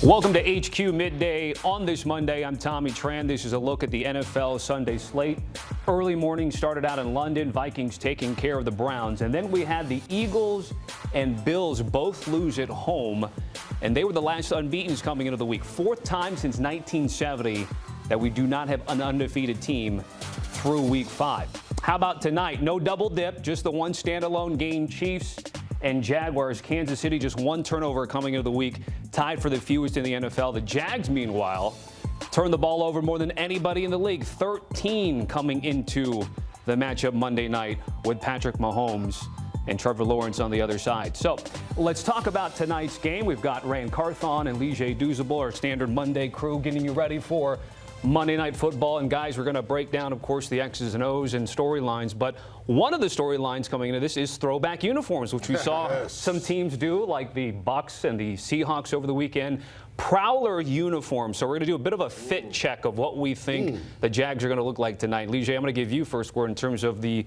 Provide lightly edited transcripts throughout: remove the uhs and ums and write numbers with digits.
Welcome to HQ Midday on this Monday. I'm Tommy Tran. This is a look at the NFL Sunday slate. Early morning started out in London. Vikings taking care of the Browns. And then we had the Eagles and Bills both lose at home. And they were the last unbeatens coming into the week. Fourth time since 1970 that we do not have an undefeated team through week 5. How about tonight? No double dip, just the one standalone game. Chiefs and Jaguars. Kansas City just one turnover coming into the week, tied for the fewest in the NFL. The Jags, meanwhile, turned the ball over more than anybody in the league. 13 coming into the matchup Monday night with Patrick Mahomes and Trevor Lawrence on the other side. So let's talk about tonight's game. We've got Ran Carthon and Douzable, our standard Monday crew, getting you ready for Monday Night Football. And guys, we're going to break down, of course, the X's and O's and storylines. But one of the storylines coming into this is throwback uniforms, which we saw some teams do, like the Bucs and the Seahawks over the weekend. Prowler uniforms. So we're going to do a bit of a fit check of what we think the Jags are going to look like tonight. Lige, I'm going to give you first word in terms of the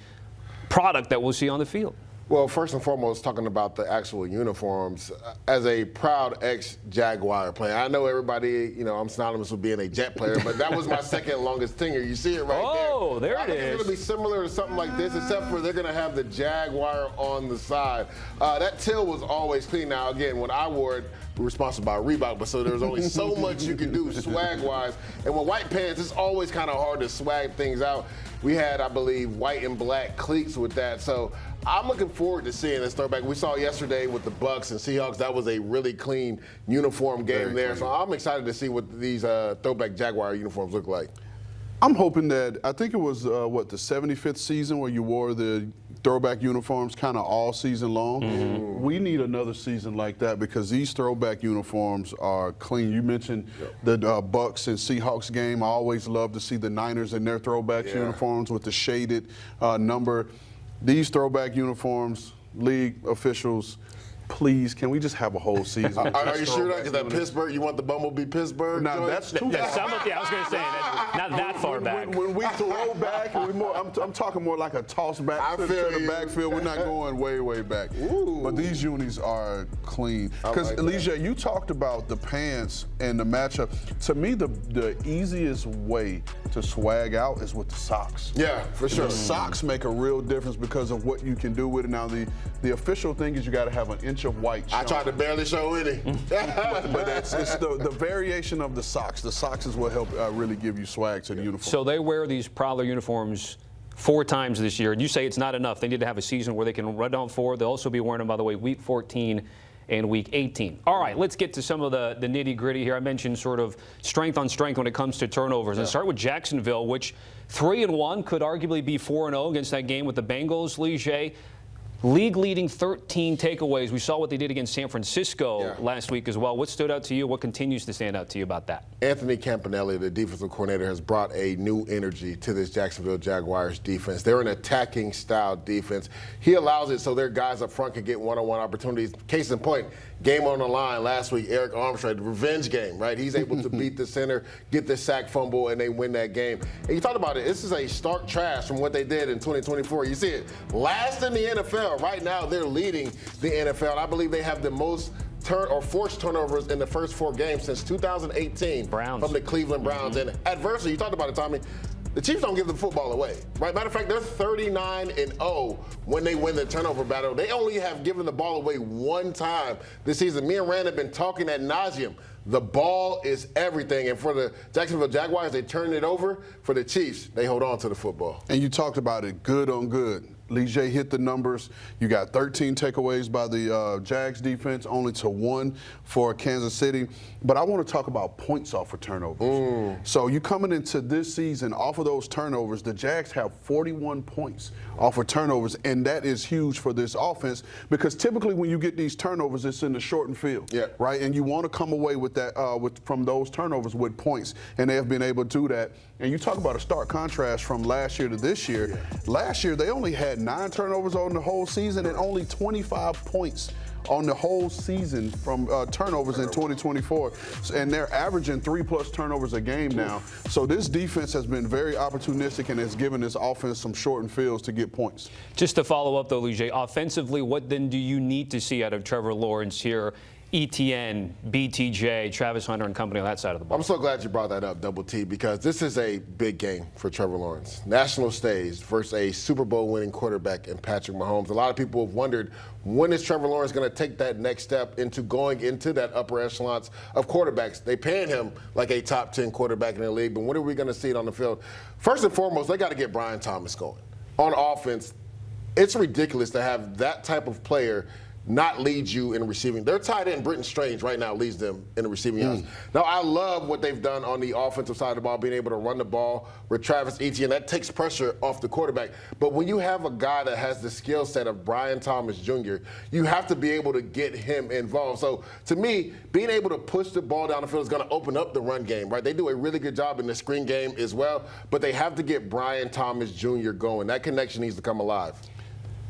product that we'll see on the field. Well, first and foremost, talking about the actual uniforms, as a proud ex-Jaguar player, I know everybody, I'm synonymous with being a Jet player, but that was my second longest tenure. You see it right there. Oh, there it is. It's going to be similar to something like this, except for they're going to have the Jaguar on the side. That tail was always clean. Now, again, when I wore it, we were sponsored by Reebok, but so there was only so much you could do swag-wise. And with white pants, it's always kind of hard to swag things out. We had, I believe, white and black cleats with that. So I'm looking forward to seeing this throwback. We saw yesterday with the Bucs and Seahawks, that was a really clean uniform game there. So I'm excited to see what these throwback Jaguar uniforms look like. I'm hoping that, I think it was, the 75th season where you wore the throwback uniforms kind of all season long. We need another season like that because these throwback uniforms are clean. You mentioned the Bucs and Seahawks game. I always love to see the Niners in their throwback uniforms with the shaded number. These throwback uniforms, league officials, please, can we just have a whole season? Are you sure that Pittsburgh, you want the Bumblebee Pittsburgh? Now, that's too I was going to say, not that far back. When we throw back, I'm talking more like a toss back to the backfield. We're not going way, way back. But these unis are clean. Because, like Alicia, you talked about the pants and the matchup. To me, the easiest way to swag out is with the socks. Yeah, for sure. The socks make a real difference because of what you can do with it. Now, the official thing is you got to have an inch of white shown. I tried to barely show any. but it's the variation of the socks. The socks is what help really give you swag to the uniform. So they wear these Prowler uniforms 4 times this year. And you say it's not enough. They need to have a season where they can run on 4. They'll also be wearing them, by the way, week 14 and week 18. All right, let's get to some of the nitty-gritty here. I mentioned sort of strength on strength when it comes to turnovers. And start with Jacksonville, which 3-1 could arguably be 4-0 against that game with the Bengals. Lige, league-leading 13 takeaways. We saw what they did against San Francisco last week as well. What stood out to you? What continues to stand out to you about that? Anthony Campanelli, the defensive coordinator, has brought a new energy to this Jacksonville Jaguars defense. They're an attacking style defense. He allows it so their guys up front can get one-on-one opportunities. Case in point, game on the line last week, Eric Armstead, the revenge game, right? He's able to beat the center, get the sack fumble, and they win that game. And you talked about it. This is a stark trash from what they did in 2024. You see it last in the NFL. Right now, they're leading the NFL. I believe they have the most forced turnovers in the first 4 games since 2018 from the Cleveland Browns. And adversely, you talked about it, Tommy, the Chiefs don't give the football away, right? Matter of fact, they're 39-0 when they win the turnover battle. They only have given the ball away 1 time this season. Me and Rand have been talking ad nauseum. The ball is everything. And for the Jacksonville Jaguars, they turn it over. For the Chiefs, they hold on to the football. And you talked about it, good on good. Lige hit the numbers. You got 13 takeaways by the Jags defense, only to 1 for Kansas City. But I want to talk about points off of turnovers. So you coming into this season off of those turnovers, the Jags have 41 points off of turnovers, and that is huge for this offense because typically when you get these turnovers, it's in the shortened field, right? And you want to come away with that from those turnovers with points, and they have been able to do that. And you talk about a stark contrast from last year to this year. Last year, they only had 9 turnovers on the whole season and only 25 points on the whole season from turnovers in 2024. And they're averaging 3+ turnovers a game now. So this defense has been very opportunistic and has given this offense some shortened fields to get points. Just to follow up, though, Lige, offensively, what then do you need to see out of Trevor Lawrence here ETN, BTJ, Travis Hunter and company on that side of the ball. I'm so glad you brought that up, Double T, because this is a big game for Trevor Lawrence. National stage versus a Super Bowl winning quarterback in Patrick Mahomes. A lot of people have wondered, when is Trevor Lawrence going to take that next step into going into that upper echelons of quarterbacks? They paying him like a top 10 quarterback in the league, but when are we going to see it on the field? First and foremost, they got to get Brian Thomas going. On offense, it's ridiculous to have that type of player not lead you in receiving. Their tight end, Britton Strange, right now leads them in the receiving yards. Now, I love what they've done on the offensive side of the ball, being able to run the ball with Travis Etienne. That takes pressure off the quarterback. But when you have a guy that has the skill set of Brian Thomas Jr., you have to be able to get him involved. So, to me, being able to push the ball down the field is going to open up the run game, right? They do a really good job in the screen game as well, but they have to get Brian Thomas Jr. going. That connection needs to come alive.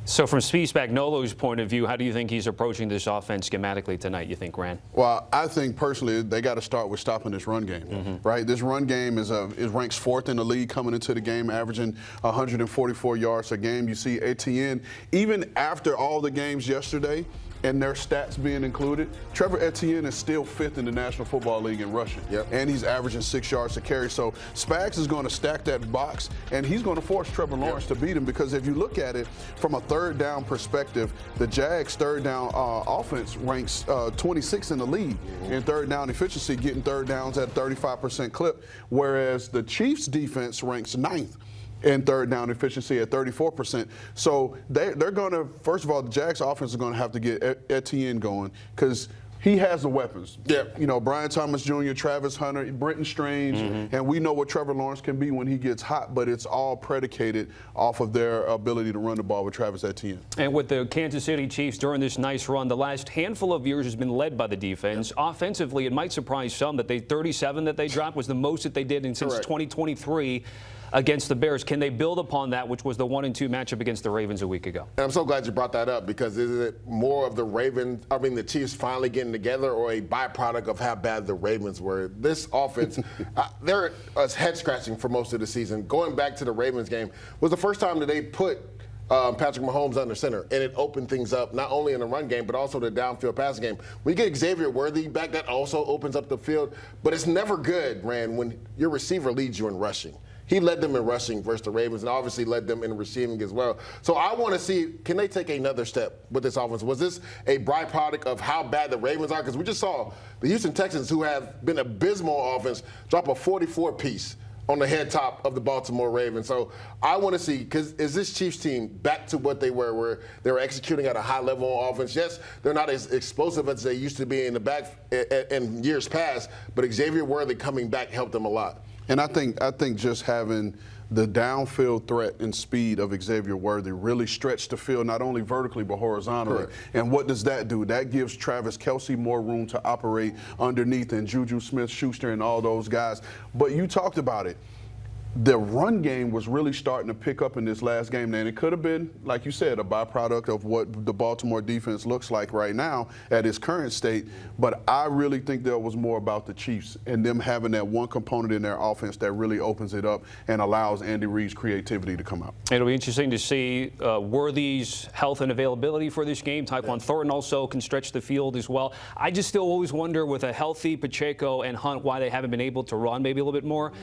So from Steve Spagnuolo's point of view, how do you think he's approaching this offense schematically tonight, you think, Ran? Well, I think personally they got to start with stopping this run game, right? This run game is ranks 4th in the league coming into the game, averaging 144 yards a game. You see Etienne, even after all the games yesterday, and their stats being included, Trevor Etienne is still 5th in the National Football League in rushing. And he's averaging 6 yards a carry. So Spags is going to stack that box, and he's going to force Trevor Lawrence to beat him, because if you look at it from a third down perspective, the Jags' third down offense ranks 26th in the league in third down efficiency, getting third downs at 35% clip, whereas the Chiefs' defense ranks 9th in third down efficiency at 34%. So they're going to, first of all, the Jags offense is going to have to get Etienne going, because he has the weapons. You know, Brian Thomas Jr., Travis Hunter, Britton Strange, and we know what Trevor Lawrence can be when he gets hot, but it's all predicated off of their ability to run the ball with Travis Etienne. And with the Kansas City Chiefs during this nice run, the last handful of years has been led by the defense. Offensively, it might surprise some that 37 that they dropped was the most that they did since 2023. Against the Bears. Can they build upon that, which was the 1-2 matchup against the Ravens a week ago? And I'm so glad you brought that up, because is it more of the Chiefs finally getting together, or a byproduct of how bad the Ravens were? This offense, they're head scratching for most of the season. Going back to the Ravens game was the first time that they put Patrick Mahomes under center, and it opened things up not only in the run game but also the downfield passing game. When you get Xavier Worthy back, that also opens up the field, but it's never good, Rand, when your receiver leads you in rushing. He led them in rushing versus the Ravens, and obviously led them in receiving as well. So I want to see, can they take another step with this offense? Was this a byproduct of how bad the Ravens are? Because we just saw the Houston Texans, who have been abysmal offense, drop a 44-piece on the head top of the Baltimore Ravens. So I want to see, because is this Chiefs team back to what they were, where they were executing at a high level on offense? Yes, they're not as explosive as they used to be in the back in years past, but Xavier Worthy coming back helped them a lot. And I think just having the downfield threat and speed of Xavier Worthy really stretched the field, not only vertically but horizontally. Correct. And what does that do? That gives Travis Kelce more room to operate underneath, and Juju Smith-Schuster and all those guys. But you talked about it. The run game was really starting to pick up in this last game. And it could have been, like you said, a byproduct of what the Baltimore defense looks like right now at its current state. But I really think there was more about the Chiefs and them having that one component in their offense that really opens it up and allows Andy Reid's creativity to come out. It'll be interesting to see Worthy's health and availability for this game. Tyquan Thornton also can stretch the field as well. I just still always wonder, with a healthy Pacheco and Hunt, why they haven't been able to run maybe a little bit more.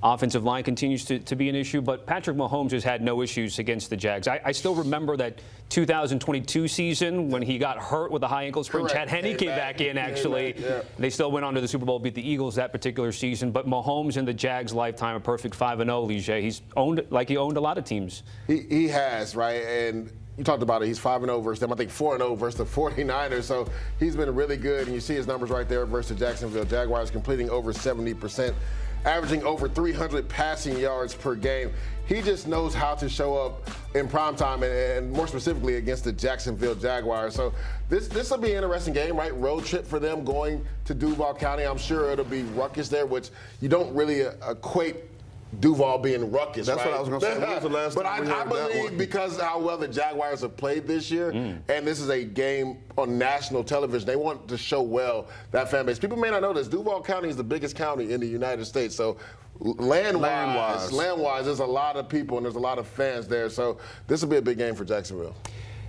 Offensive line continues to be an issue, but Patrick Mahomes has had no issues against the Jags. I still remember that 2022 season when he got hurt with a high ankle sprain. Chad Henne came back in, actually. They still went on to the Super Bowl, beat the Eagles that particular season. But Mahomes in the Jags' lifetime, a perfect 5-0, Lige. He's owned like he owned a lot of teams. He has, right? And you talked about it. He's 5-0 versus them. I think 4-0 versus the 49ers. So he's been really good. And you see his numbers right there versus the Jacksonville Jaguars, completing over 70%. Averaging over 300 passing yards per game. He just knows how to show up in primetime, and more specifically against the Jacksonville Jaguars. So this will be an interesting game, right? Road trip for them going to Duval County. I'm sure it'll be ruckus there, which you don't really equate Duval being ruckus. That's right? what I was going to say. When was the last but time we I heard that believe one? because of how well the Jaguars have played this year, and this is a game on national television, they want to show well that fan base. People may not know this. Duval County is the biggest county in the United States. So land-wise, there's a lot of people and there's a lot of fans there. So this will be a big game for Jacksonville.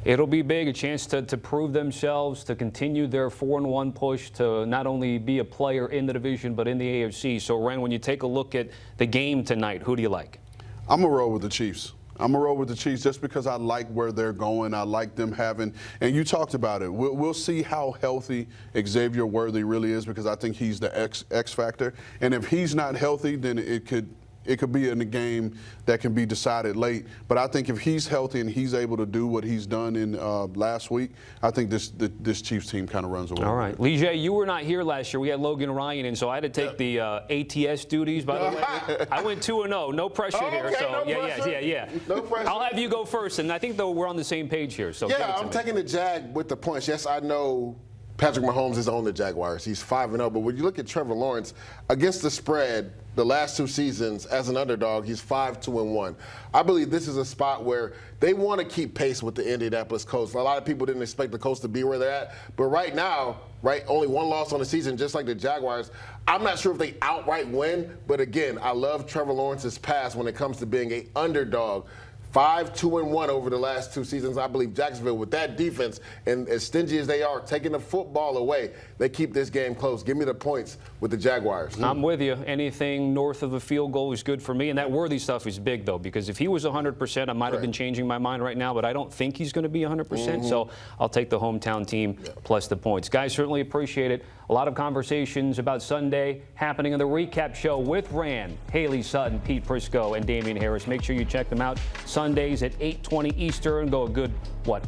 It'll be big, a chance to prove themselves, to continue their 4-1 push, to not only be a player in the division, but in the AFC. So, Ren, when you take a look at the game tonight, who do you like? I'm going to roll with the Chiefs. I'm going to roll with the Chiefs just because I like where they're going. I like them having, and you talked about it. We'll see how healthy Xavier Worthy really is, because I think he's the X factor. And if he's not healthy, then it could be in a game that can be decided late. But I think if he's healthy and he's able to do what he's done in last week, I think this Chiefs team kind of runs away. All right. Lee J, you were not here last year. We had Logan Ryan in, so I had to take the ATS duties. By the way, I went 2-0. No pressure here. Okay, So no pressure. Yeah. No pressure. I'll have you go first, and I think, though, we're on the same page here. So Yeah, I'm taking the Jag with the points. Yes, I know Patrick Mahomes is on the Jaguars. He's 5-0. But when you look at Trevor Lawrence, against the spread, the last 2 seasons as an underdog, he's 5-2-1. I believe this is a spot where they want to keep pace with the Indianapolis Colts. A lot of people didn't expect the Colts to be where they're at. But right now, only 1 loss on the season, just like the Jaguars. I'm not sure if they outright win. But again, I love Trevor Lawrence's pass when it comes to being an underdog. 5-2-1 over the last 2 seasons. I believe Jacksonville, with that defense, and as stingy as they are, taking the football away, they keep this game close. Give me the points with the Jaguars. I'm with you. Anything north of a field goal is good for me. And that Worthy stuff is big, though, because if he was 100%, I might have been changing my mind right now, but I don't think he's going to be 100%. So I'll take the hometown team plus the points. Guys, certainly appreciate it. A lot of conversations about Sunday happening in the recap show with Ran, Haley Sutton, Pete Prisco, and Damian Harris. Make sure you check them out Sundays at 8:20 Eastern. Go a good,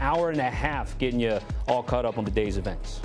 hour and a half getting you all caught up on the day's events.